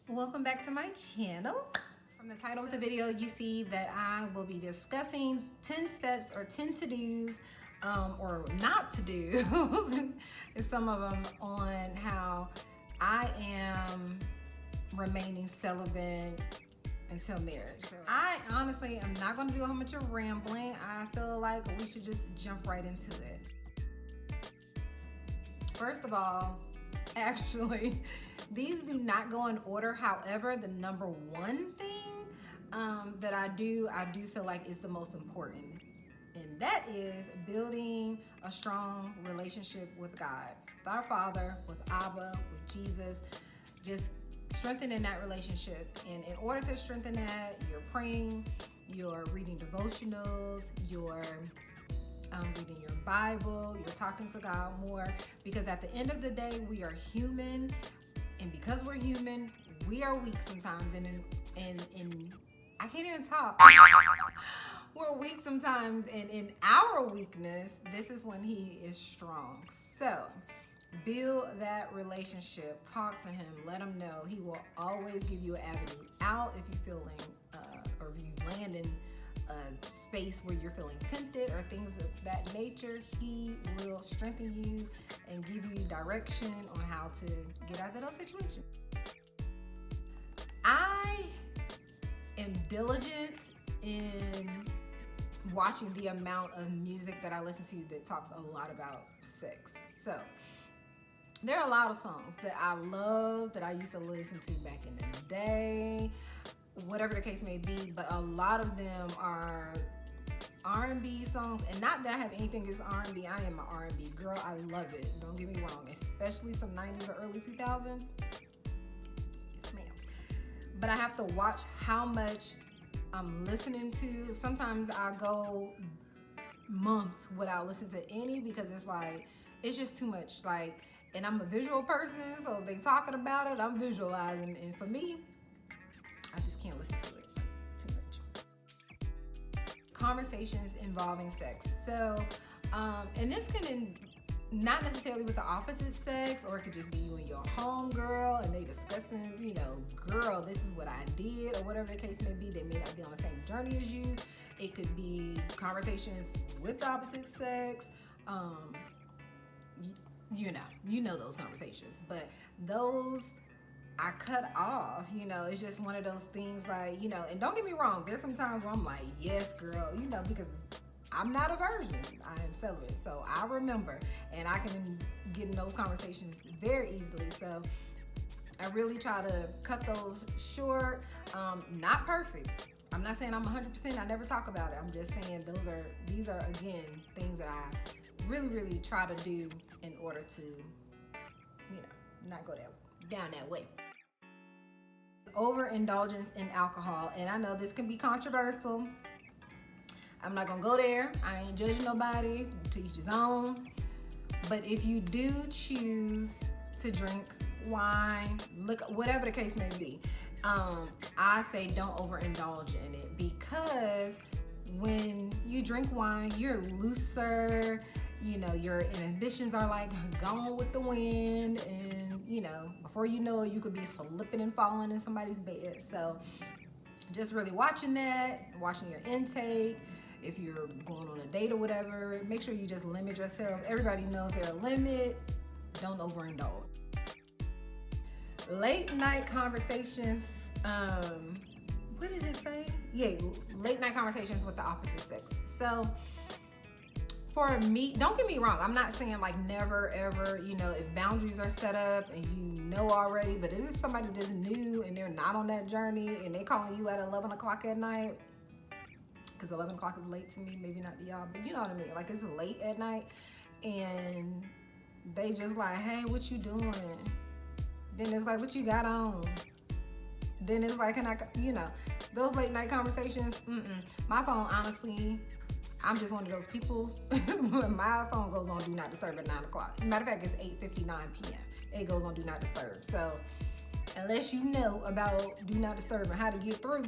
Welcome back to my channel. From the title of the video, you see that I will be discussing 10 steps or 10 to-dos or not to-dos, some of them on how I am remaining celibate until marriage. So I honestly am not going to do a whole bunch of rambling. I feel like we should just jump right into it. First of all, actually, these do not go in order. However, the number one thing that I do feel like is the most important. And that is building a strong relationship with God, with our Father, with Abba, with Jesus, just strengthening that relationship. And in order to strengthen that, you're praying, you're reading devotionals, you're reading your Bible, you're talking to God more, because at the end of the day, we are human, and because we're human, we are weak sometimes, and I can't even talk. We're weak sometimes, and in our weakness, this is when He is strong. So build that relationship, talk to Him, let Him know. He will always give you an avenue out if you're feeling or if you land in a space where you're feeling tempted or things of that nature. He will strengthen you and give you direction on how to get out of those situations. I am diligent in watching the amount of music that I listen to that talks a lot about sex. So there are a lot of songs that I love that I used to listen to back in the day, whatever the case may be, but a lot of them are R&B songs. And not that I have anything against R&B. I am an R&B girl. I love it. Don't get me wrong, especially some 90s or early 2000s. Yes, ma'am. But I have to watch how much I'm listening to. Sometimes I go months without listening to any, because it's like, it's just too much. Like, and I'm a visual person, so if they talking about it, I'm visualizing. And for me, I just can't listen to it too much. Conversations involving sex. So, and this can not necessarily with the opposite sex, or it could just be you and your homegirl and they discussing, girl, this is what I did, or whatever the case may be. They may not be on the same journey as you. It could be conversations with the opposite sex. You know those conversations, but those I cut off. It's just one of those things, like, and don't get me wrong, there's some times where I'm like, yes, girl, because I'm not a virgin. I am celibate. So I remember, and I can get in those conversations very easily. So I really try to cut those short. Not perfect. I'm not saying I'm 100%. I never talk about it. I'm just saying these are again things that I really, really try to do in order to, not go down that way. Overindulgence in alcohol, and I know this can be controversial. I'm not gonna go there. I ain't judging nobody, to each his own. But if you do choose to drink wine, whatever the case may be, I say don't overindulge in it, because when you drink wine, you're looser. Your inhibitions are like gone with the wind, and before you know it, you could be slipping and falling in somebody's bed. So just really watching your intake. If you're going on a date or whatever, make sure you just limit yourself. Everybody knows their limit. Don't overindulge. Late night conversations. What did it say? Yeah, late night conversations with the opposite sex. So for me, don't get me wrong, I'm not saying like never ever, if boundaries are set up and you know already, but if it's somebody that's new and they're not on that journey and they calling you at 11 o'clock at night, because 11 o'clock is late to me, maybe not to y'all, but you know what I mean, like it's late at night, and they just like, hey, what you doing? Then it's like, what you got on? Then it's like, those late night conversations, my phone, honestly, I'm just one of those people. My phone goes on do not disturb at 9 o'clock. Matter of fact, it's 8:59 p.m. It goes on do not disturb. So unless you know about do not disturb and how to get through,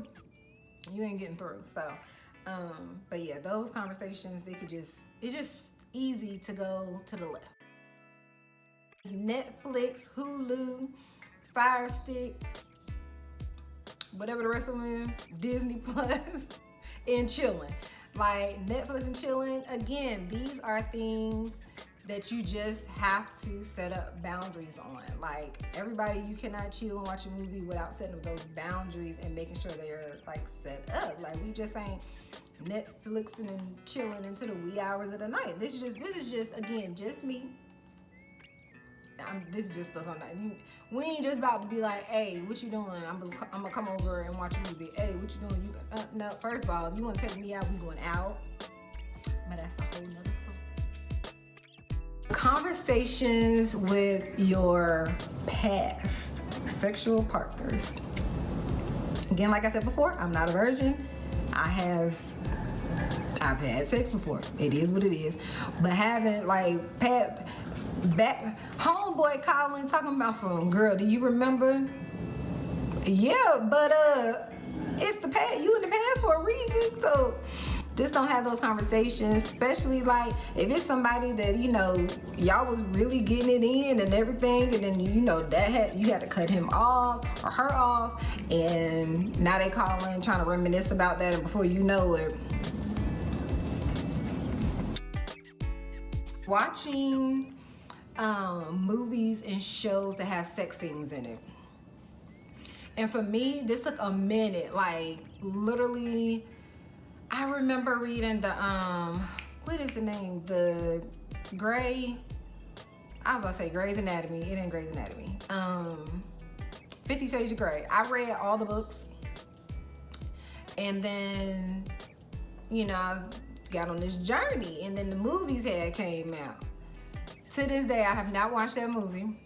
you ain't getting through. So, but yeah, those conversations, it's just easy to go to the left. Netflix, Hulu, Fire Stick, whatever the rest of them, Disney Plus, and chilling. Like Netflix and chilling. Again, these are things that you just have to set up boundaries on. Like everybody, you cannot chill and watch a movie without setting up those boundaries and making sure they're like set up. Like we just ain't Netflixing and chilling into the wee hours of the night. This is just again just me. This is just stuff I'm not. We ain't just about to be like, hey, what you doing? I'm gonna come over and watch a movie. Hey, what you doing? No. First of all, if you want to take me out, we going out. But that's a whole nother story. Conversations with your past sexual partners. Again, like I said before, I'm not a virgin. I've had sex before. It is what it is. But having like back homeboy calling talking about some girl, do you remember? Yeah, but it's the past. You in the past for a reason. So just don't have those conversations, especially like if it's somebody that y'all was really getting it in and everything, and then you had to cut him off or her off, and now they calling trying to reminisce about that, and before you know it, watching movies and shows that have sex scenes in it. And for me, this took a minute. Like literally, I remember reading the what is the name? The Grey. I was about to say Grey's Anatomy. It ain't Grey's Anatomy. 50 Shades of Grey. I read all the books, and then I got on this journey, and then the movies had came out. To this day, I have not watched that movie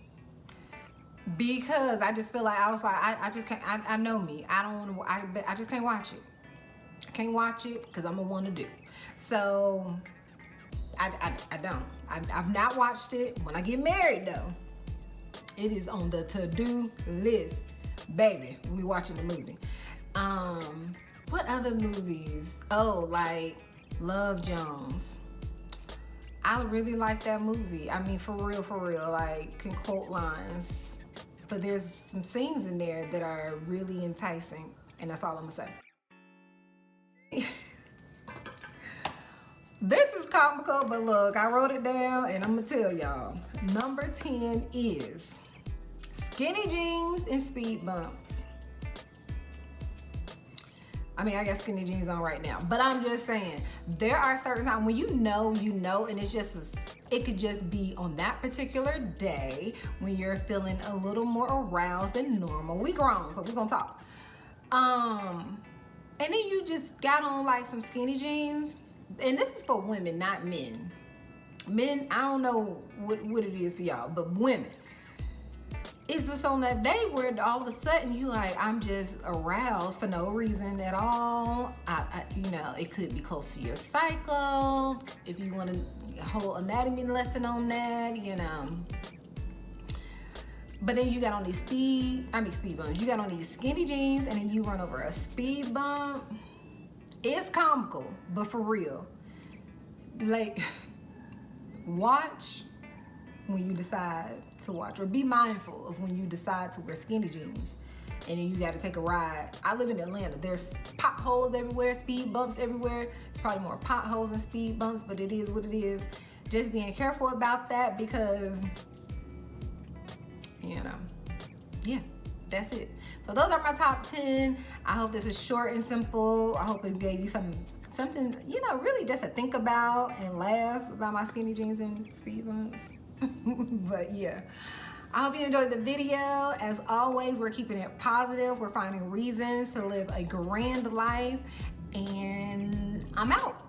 because I just feel like I just can't. I know me. I don't want to. I just can't watch it. I can't watch it because I'm a want to do. So I don't. I've not watched it. When I get married though, it is on the to-do list. Baby, we watching the movie. What other movies? Oh, like Love Jones. I really like that movie. I mean, for real, like can quote lines. But there's some scenes in there that are really enticing, and that's all I'm gonna say. This is comical, but look, I wrote it down and I'm gonna tell y'all. Number 10 is skinny jeans and speed bumps. I mean, I got skinny jeans on right now, but I'm just saying, there are certain times when you know, and it's just, it could just be on that particular day when you're feeling a little more aroused than normal. We grown, so we gonna talk. And then you just got on like some skinny jeans, and this is for women, not men. Men, I don't know what it is for y'all, but women. It's just on that day where all of a sudden you like, I'm just aroused for no reason at all. It could be close to your cycle. If you want a whole anatomy lesson on that, But then you got on these speed bumps. You got on these skinny jeans, and then you run over a speed bump. It's comical, but for real. Like, watch when you decide to watch, or be mindful of when you decide to wear skinny jeans and then you got to take a ride. I live in Atlanta. There's potholes everywhere, speed bumps everywhere. It's probably more potholes than speed bumps, but it is what it is. Just being careful about that because, yeah, that's it. So those are my top 10. I hope this is short and simple. I hope it gave you something, really just to think about and laugh about my skinny jeans and speed bumps. But yeah, I hope you enjoyed the video. As always, we're keeping it positive. We're finding reasons to live a grand life, and I'm out.